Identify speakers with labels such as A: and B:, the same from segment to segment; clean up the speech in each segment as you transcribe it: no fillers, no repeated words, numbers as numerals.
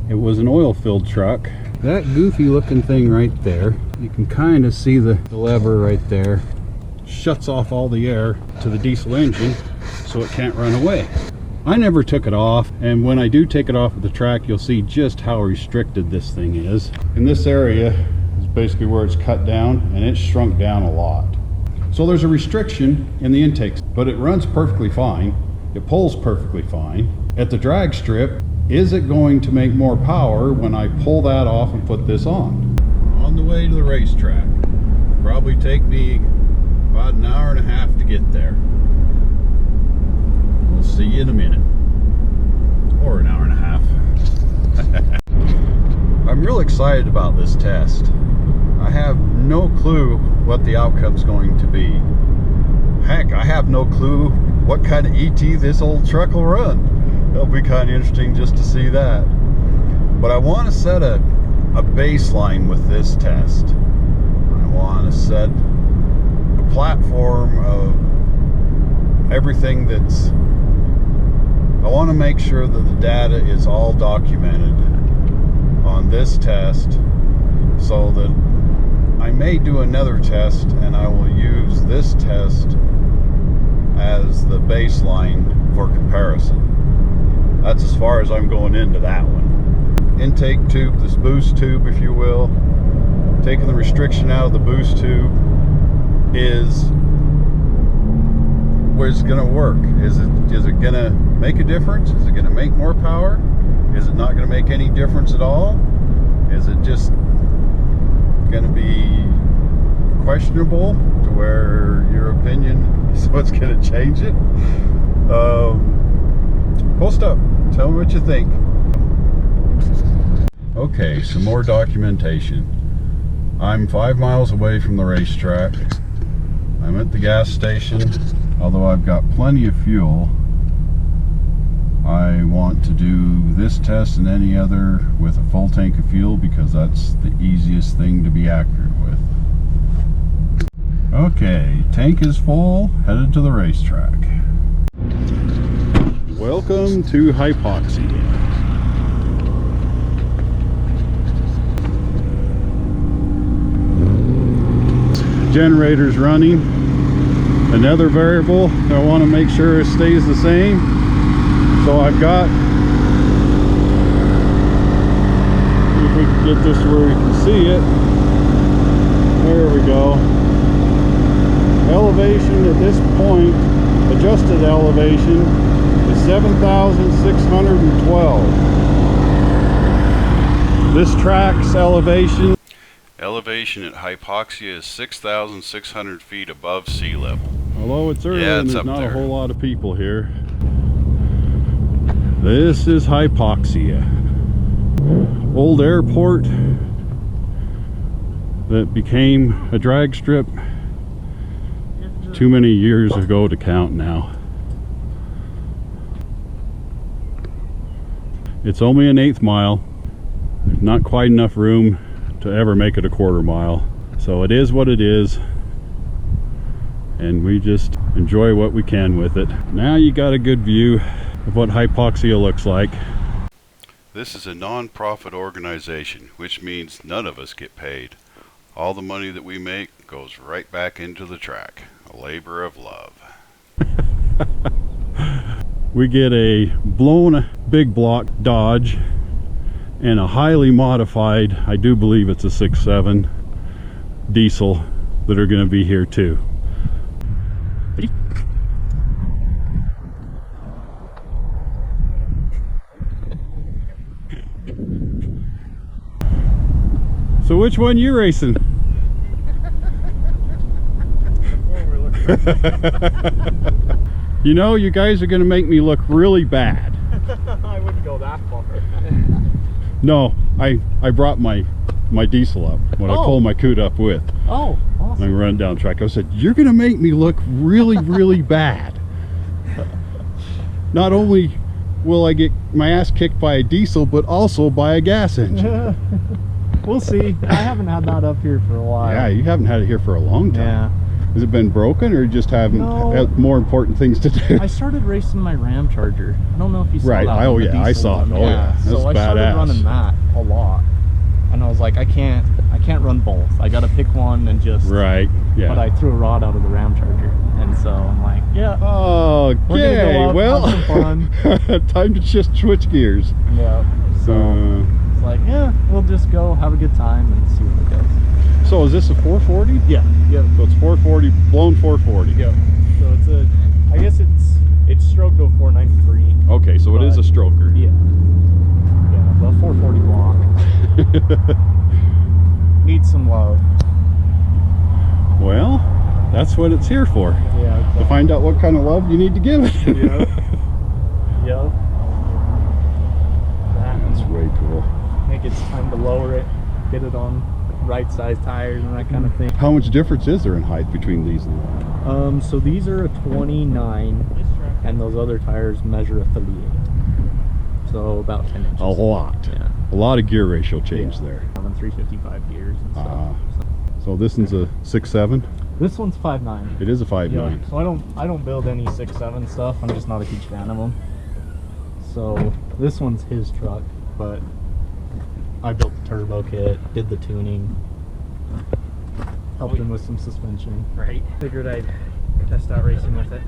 A: It was an oil-filled truck. That goofy looking thing right there, you can kind of see the lever right there. Shuts off all the air to the diesel engine so it can't run away. I never took it off, and when I do take it off of the track, you'll see just how restricted this thing is. In this area is basically where it's cut down, and it's shrunk down a lot. So there's a restriction in the intakes, but it runs perfectly fine. It pulls perfectly fine. At the drag strip, is it going to make more power when I pull that off and put this on? On the way to the racetrack. Probably take me about an hour and a half to get there. We'll see you in a minute. Or an hour and a half. I'm real excited about this test. I have no clue what the outcome's going to be. Heck, I have no clue what kind of ET this old truck will run. It'll be kind of interesting just to see that. But I want to set a baseline with this test. I want to set a platform of everything that's... I want to make sure that the data is all documented on this test, so that I may do another test and I will use this test as the baseline for comparison. That's as far as I'm going into that one. Intake tube, this boost tube, if you will, taking the restriction out of the boost tube is where it's going to work. Is it going to make a difference? Is it going to make more power? Is it not going to make any difference at all? Is it just going to be questionable to where your opinion is what's going to change it? Post up, tell me what you think. Okay, some more documentation. I'm 5 miles away from the racetrack. I'm at the gas station. Although I've got plenty of fuel, I want to do this test and any other with a full tank of fuel because that's the easiest thing to be accurate with. Okay, tank is full, headed to the racetrack. Welcome to Hypoxia. Generator's running. Another variable, I want to make sure it stays the same. So I've got, if we can get this where we can see it. There we go. Elevation at this point, adjusted elevation, is 7,612. This track's elevation at Hypoxia is 6,600 feet above sea level. Although it's early and there's not a whole lot of people here. This is Hypoxia. Old airport that became a drag strip too many years ago to count now. It's only an 1/8 mile. There's not quite enough room to ever make it a 1/4 mile. So it is what it is. And we just enjoy what we can with it. Now you got a good view of what Hypoxia looks like. This is a non-profit organization, which means none of us get paid. All the money that we make goes right back into the track. A labor of love. We get a blown big block Dodge and a highly modified, I do believe it's a 6.7 diesel that are going to be here too. So which one you racing? You know, you guys are going to make me look really bad.
B: I wouldn't go that far.
A: No, I brought my diesel up when I pulled my coot up with.
B: Oh, awesome.
A: And I run down track. I said, you're going to make me look really, really bad. Not only will I get my ass kicked by a diesel, but also by a gas engine.
B: We'll see. I haven't had that up here for a while.
A: Yeah, you haven't had it here for a long time.
B: Yeah.
A: Has it been broken, or you just have
B: No.
A: more important things to do?
B: I started racing my Ram Charger. I don't know if you saw
A: Right.
B: that.
A: Oh
B: one, the
A: yeah, I
B: diesel
A: saw it.
B: one.
A: Oh yeah, that's
B: So I started
A: badass.
B: running that a lot, and I was like, I can't run both. I got to pick one and just.
A: Right. Yeah.
B: But I threw a rod out of the Ram Charger, and so I'm like, yeah.
A: Oh,
B: We're gonna
A: okay.
B: go out,
A: Well,
B: have some fun.
A: time to just switch gears.
B: Yeah. So it's like, yeah, we'll just go have a good time and see what it goes.
A: So is this a 440?
B: Yeah. Yep.
A: So it's 440, blown 440.
B: Yep. So it's a, I guess it's stroked to a 493.
A: Okay, so it is a stroker.
B: Yeah. Yeah, the 440 block. Needs some love.
A: Well, that's what it's here for.
B: Yeah.
A: To find out what kind of love you need to give it.
B: Yep. Yep.
A: That's way cool.
B: I think it's time to lower it, get it on right size tires and that kind of thing.
A: How much difference is there in height between these and that?
B: So these are a 29 and those other tires measure a 38. So about 10 inches.
A: A lot.
B: Yeah.
A: A lot of gear ratio change
B: Yeah.
A: there.
B: Having 355 gears and stuff.
A: So this one's a 6.7.
B: This one's 5.9.
A: It is a 5.9.
B: So I don't build any 6.7 stuff. I'm just not a huge fan of them. So this one's his truck, but I built the turbo kit, did the tuning, helped him with some suspension.
C: Right. Figured I'd test out racing with it.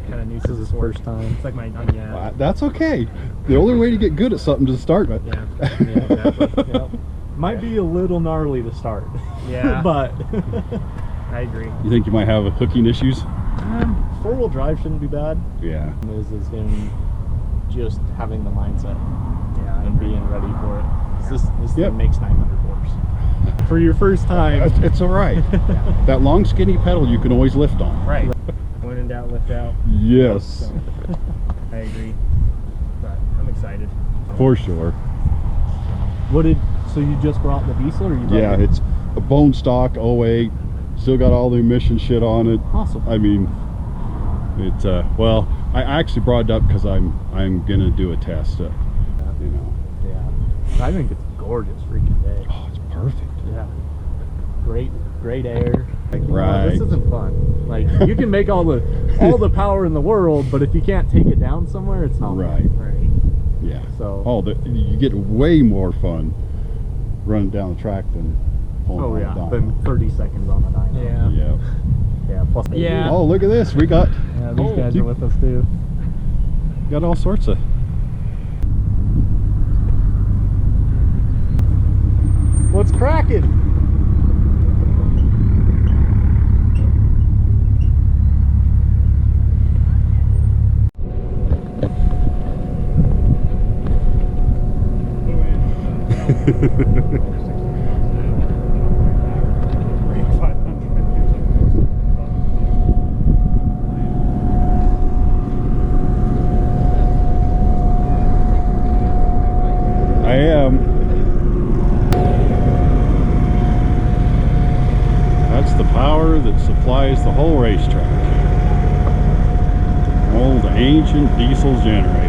C: Kind of new
B: This is his first time.
C: It's like my yeah.
A: That's okay. The only way to get good at something is to start with.
C: Yeah.
B: Yeah, exactly. Yep. Might be a little gnarly to start.
C: Yeah.
B: But
C: I agree.
A: You think you might have hooking issues?
B: four-wheel drive shouldn't be bad.
A: Yeah.
B: Is him just having the mindset
C: Yeah.
B: and being ready for it. This
A: Yep.
B: thing makes 900 horse. For your first time.
A: It's all right. That long skinny pedal you can always lift on.
C: Right. When in doubt, lift out.
A: Yes,
C: So, I agree. But I'm excited.
A: for sure.
B: So you just brought the diesel, or you brought
A: Yeah,
B: the-
A: it's a bone stock 08. Still got all the emission shit on it.
B: awesome.
A: I mean, it's well, I actually brought it up because I'm gonna do a test. You know.
B: Yeah. I think it's a gorgeous freaking day.
A: Oh, it's perfect.
B: Yeah. Great air. Like,
A: Right.
B: This isn't fun. Like, you can make all the power in the world, but if you can't take it down somewhere, it's not
A: Right.
B: fun.
C: Right.
A: Yeah.
B: So.
A: Oh, you get way more fun running down the track than pulling
B: Oh
A: on
B: yeah.
A: a dyno.
B: Then 30 seconds on a dyno.
C: Yeah.
A: Yeah.
B: Yeah. Plus.
C: Yeah.
A: Oh, look at this. We got
B: Yeah. These guys are with us too.
A: got all sorts of.
B: What's cracking?
A: I am. That's the power that supplies the whole racetrack. Old ancient diesel generator.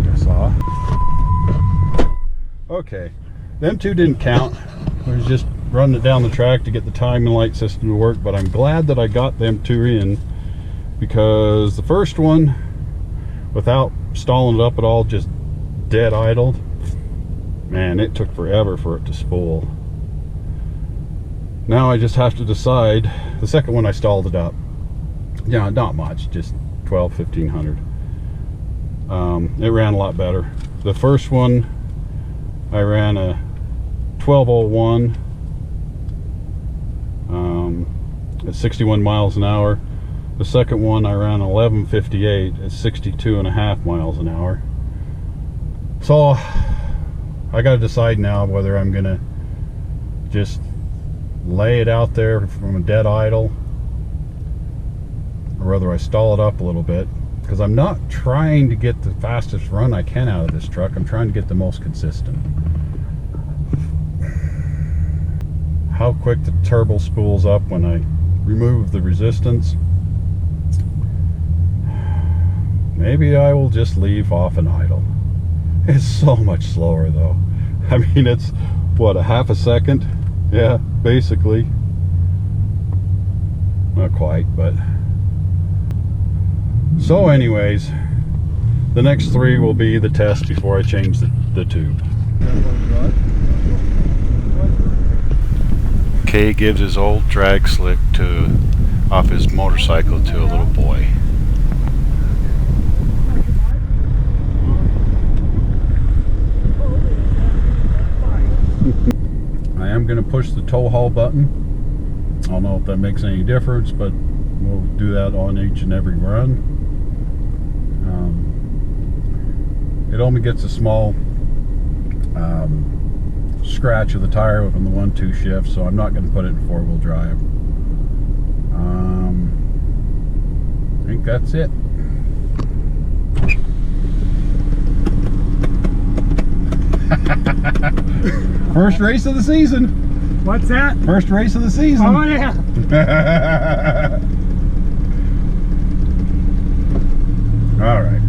A: think I saw. Okay, them two didn't count. I was just running it down the track to get the timing light system to work, but I'm glad that I got them two in, because the first one, without stalling it up at all, just dead idled. Man, it took forever for it to spool. Now I just have to decide. The second one I stalled it up. Yeah, not much, just 1500. It ran a lot better. The first one I ran a 1201 at 61 miles an hour. The second one I ran 1158 at 62.5 miles an hour. So I got to decide now whether I'm gonna just lay it out there from a dead idle, or whether I stall it up a little bit, because I'm not trying to get the fastest run I can out of this truck. I'm trying to get the most consistent. How quick the turbo spools up when I remove the resistance. Maybe I will just leave off an idle. It's so much slower though. I mean, it's what, a half a second? Yeah, basically. Not quite, but. So anyways, the next three will be the test before I change the tube. Kay gives his old drag slick off his motorcycle to a little boy. I am going to push the tow haul button. I don't know if that makes any difference, but we'll do that on each and every run. It only gets a small scratch of the tire from the 1-2 shift, so I'm not going to put it in 4-wheel drive. I think that's it. First race of the season.
C: What's that?
A: First race of the season.
C: Oh yeah.
A: All right.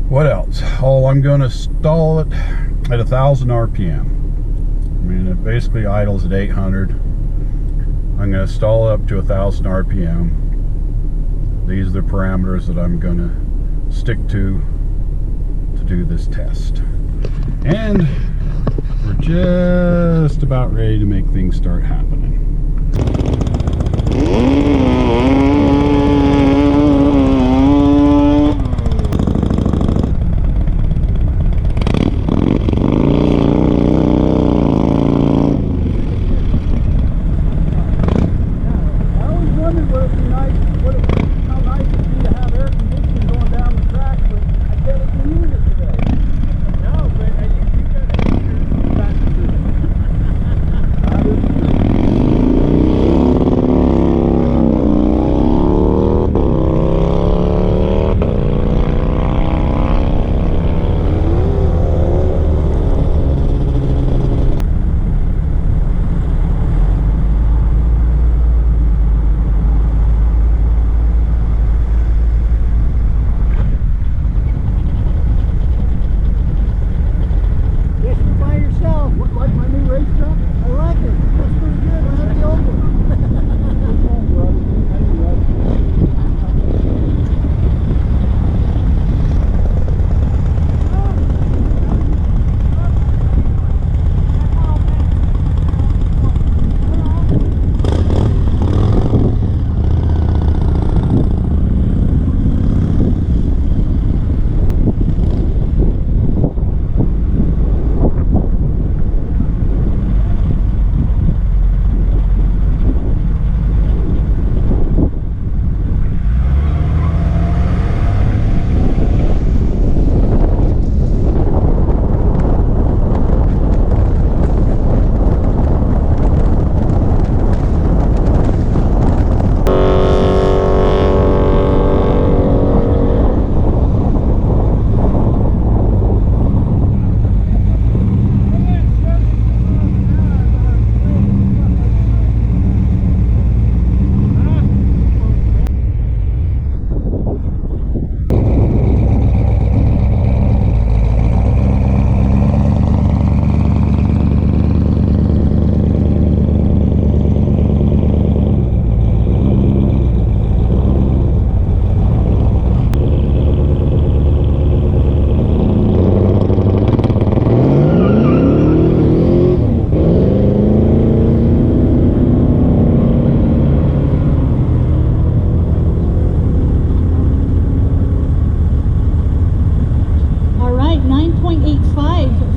A: What else? Oh, I'm going to stall it at 1,000 RPM. I mean, it basically idles at 800. I'm going to stall it up to 1,000 RPM. These are the parameters that I'm going to stick to do this test. And we're just about ready to make things start happening.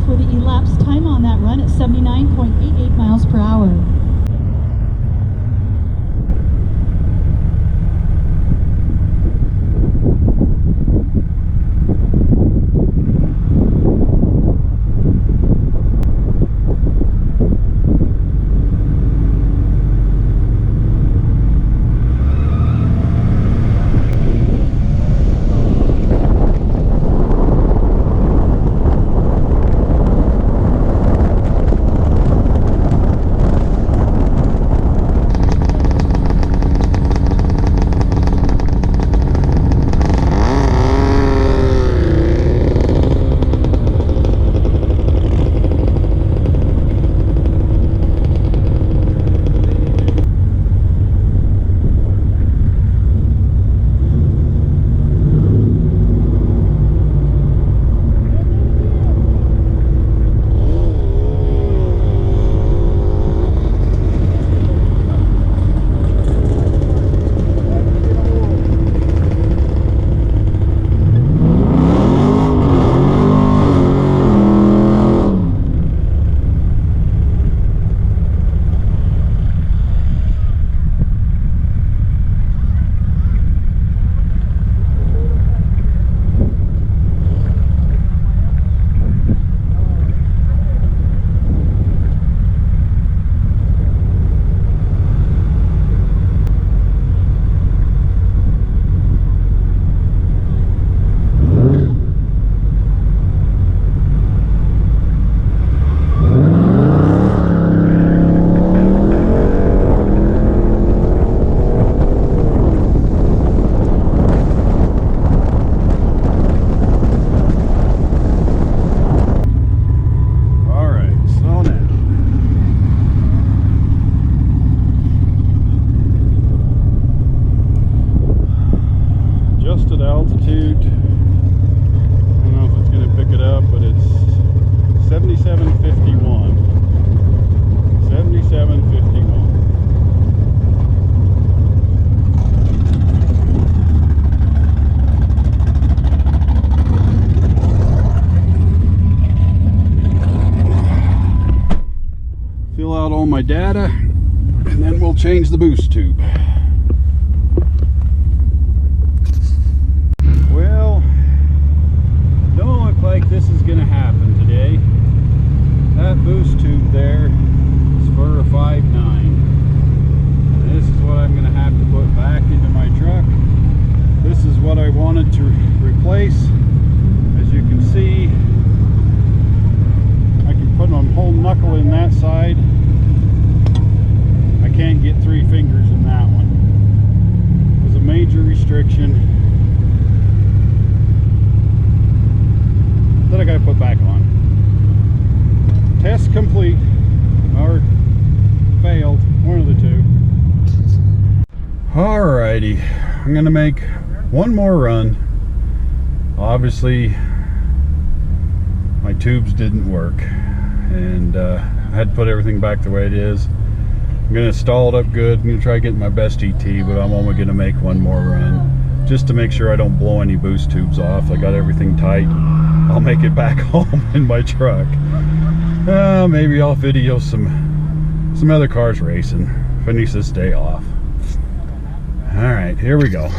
D: for the elapsed time on that run at 79.88 miles per hour.
A: altitude. I don't know if it's going to pick it up, but it's 7751. 7751. Fill out all my data, and then we'll change the boost tube. Well, don't look like this is going to happen today. That boost tube there is for a 5.9. This is what I'm going to have to put back into my truck. This is what I wanted to replace. As you can see, I can put a whole knuckle in that side. I can't get 3 fingers in that one. It was a major restriction that I got to put back on. Test complete, or failed, one of the two. Alrighty, I'm gonna make one more run. Obviously my tubes didn't work, and I had to put everything back the way it is. I'm gonna install it up good. I'm gonna try getting my best ET, but I'm only gonna make one more run just to make sure I don't blow any boost tubes off. I got everything tight. I'll make it back home in my truck. Maybe I'll video some other cars racing. Finish this day off. All right, here we go.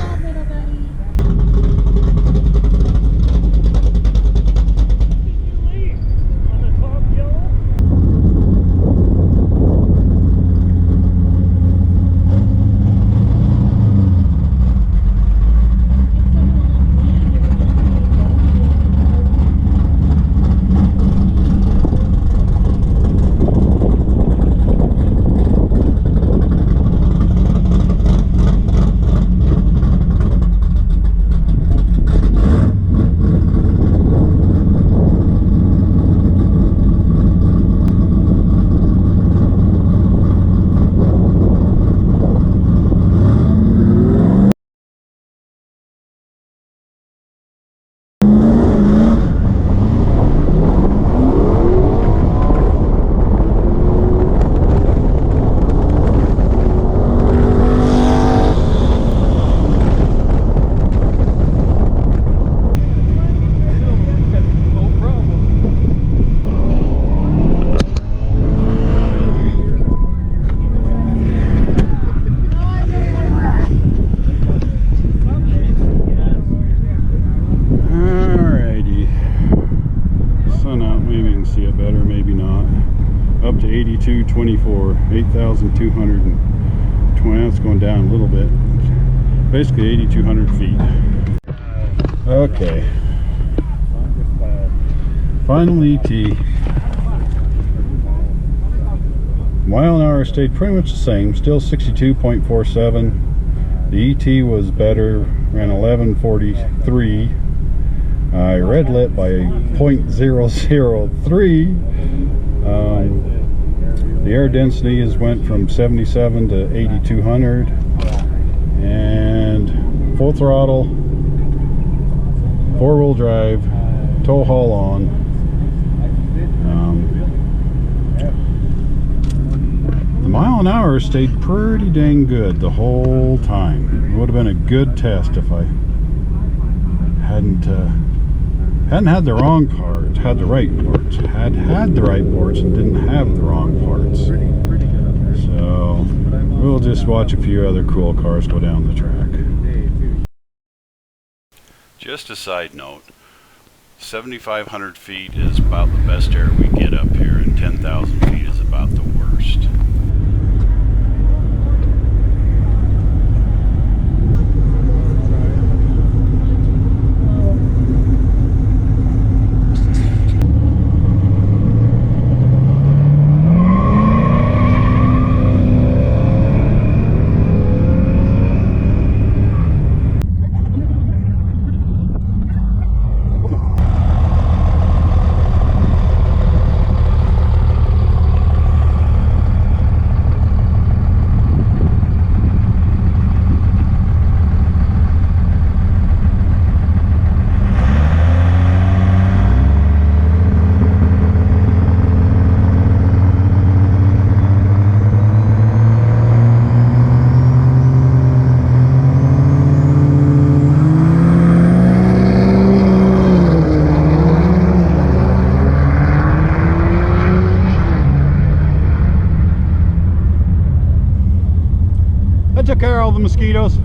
A: up to 8224, 8,220. That's going down a little bit. Basically 8,200 feet. Okay. Final ET. Mile an hour stayed pretty much the same, still 62.47. The ET was better, ran 1143. I red lit by 0.003. The air density went from 77 to 8,200. And full throttle, 4-wheel drive, tow haul on. The mile an hour stayed pretty dang good the whole time. It would have been a good test if I hadn't had the wrong parts, had the right parts, had the right parts and didn't have the wrong parts. So we'll just watch a few other cool cars go down the track. Just a side note, 7,500 feet is about the best air we get up here, and 10,000 feet is about the worst. I took care of all the mosquitoes.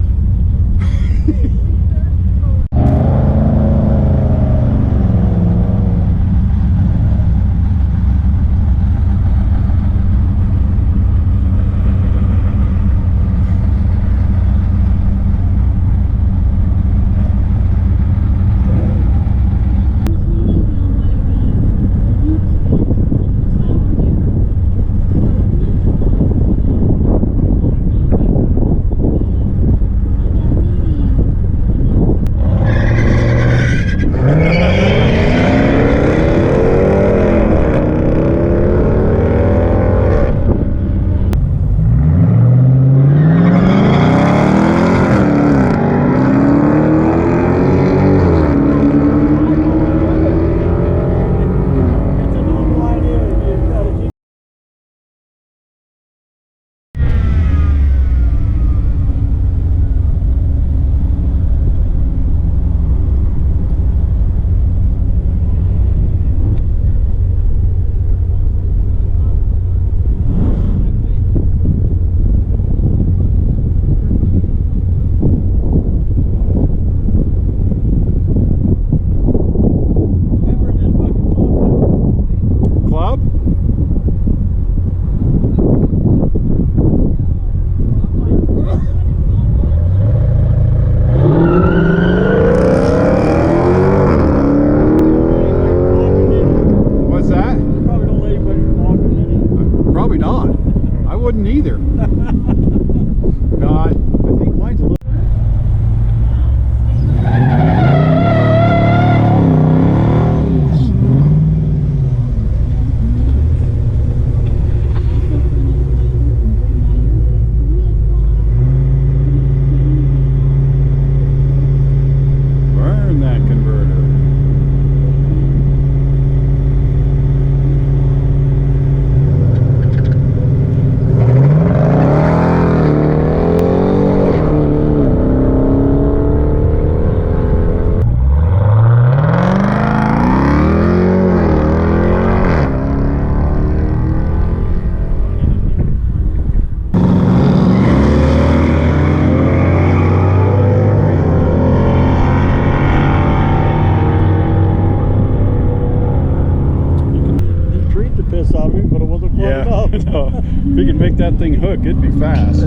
A: If he can make that thing hook, it'd be fast.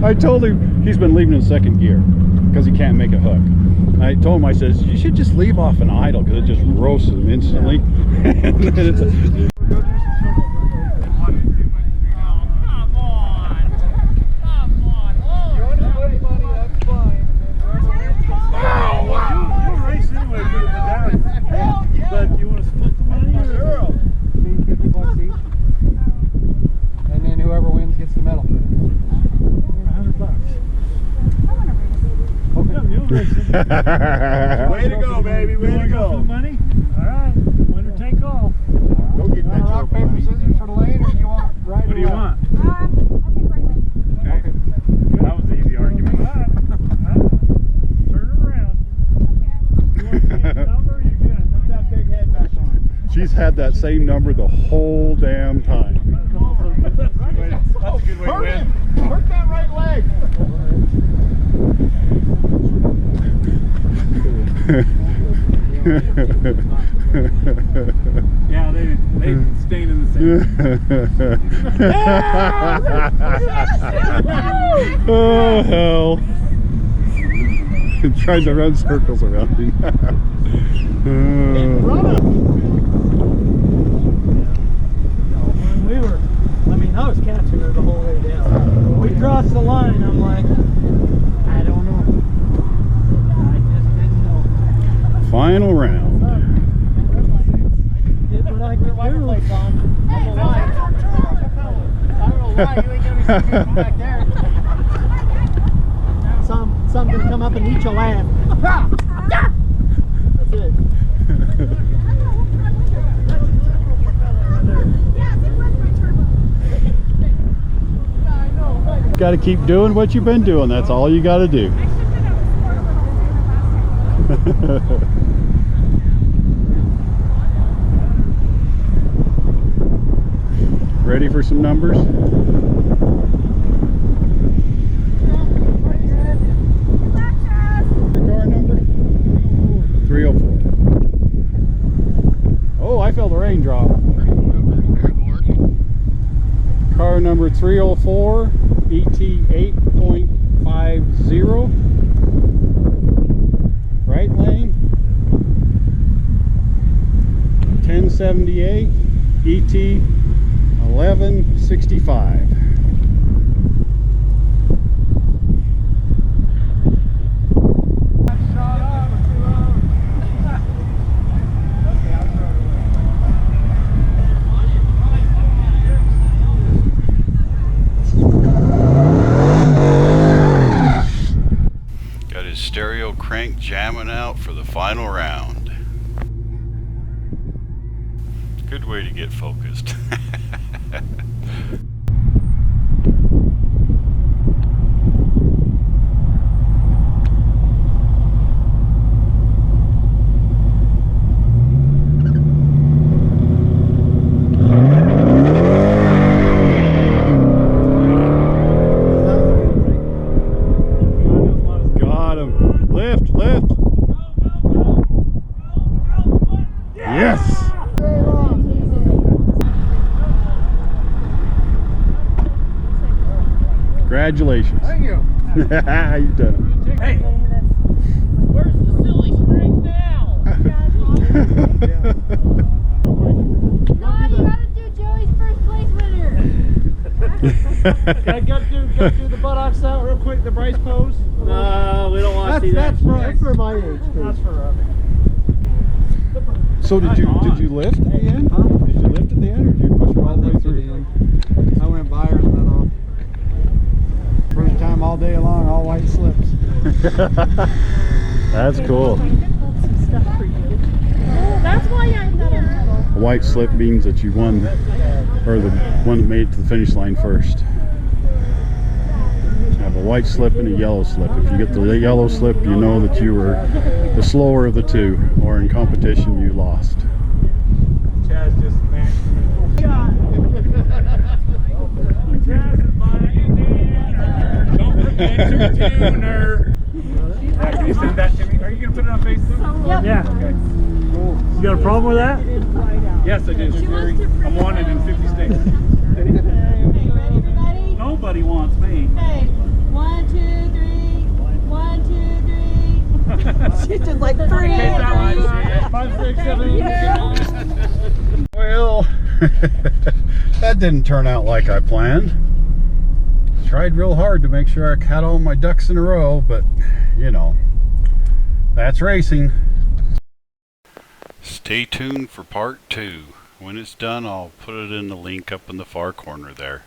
A: I told him he's been leaving in second gear because he can't make a hook. I told him, I says, you should just leave off an idle because it just roasts him instantly. And then it's
C: Way to go, baby. Way to go.
E: Money? All right. Winner take all.
C: Go get that rock, paper, scissors for the lane, or do you want right?
E: What do you want?
F: I'll take right lane.
E: Okay. That was the easy argument. All right. Turn it around. You want the same number? You're good.
C: Put that big head back on.
A: she's had that same number the whole damn time.
E: That's a good way to win.
C: Work that right leg.
E: Yeah, they staying in the same.
A: Oh hell. Trying to run circles around him.
B: I was catching her the whole way down. We crossed the line, I'm like, I don't know. I just didn't know.
A: Final round.
B: I did what I could do.
C: I don't know why you ain't gonna be sitting back there.
B: Something come up and eat your laugh. That's it.
A: Got to keep doing what you've been doing. That's all you got to do. Ready for some numbers? Car number? 304. Oh, I felt the raindrop. Car number 304, ET 8.50. Right lane. 1078, ET 1165. Got his stereo crank jamming out for the final round. Good way to get focused. Got him. Lift, lift. Yes. Congratulations.
C: Thank you.
A: You've done
C: Hey, where's the silly string now?
F: No, you gotta do Joey's first place winner.
B: Can I go do the buttocks out real quick, the Bryce pose?
C: No, we don't want to see that.
B: That's for my age. That's for
A: So did you lift at the end?
B: Huh?
A: Did you lift at the end, or did you push her all the way through?
B: I went by her and let off. First time all day long, all white slips.
A: That's cool.
F: That's why I'm here.
A: A white slip means that you won, or the one that made it to the finish line first. white slip and a yellow slip. If you get the yellow slip, you know that you were the slower of the two, or in competition you lost.
E: Chaz just smashed me. Chaz is buying dinner. Don't forget your tuner. Can you send that to me? Are you going to put it on Facebook?
F: Yep.
E: Yeah. Okay. Cool. You got a problem with that? Yes, I do. I'm wanted in 50 states.
D: Okay, ready, everybody?
E: Nobody wants me.
D: Okay, 1, 2, 3. 1, 2, 3.
F: She's just like 3.
E: 5, 6, 7, 8.
A: Well, that didn't turn out like I planned. Tried real hard to make sure I had all my ducks in a row, but you know, that's racing. Stay tuned for part 2. When it's done, I'll put it in the link up in the far corner there.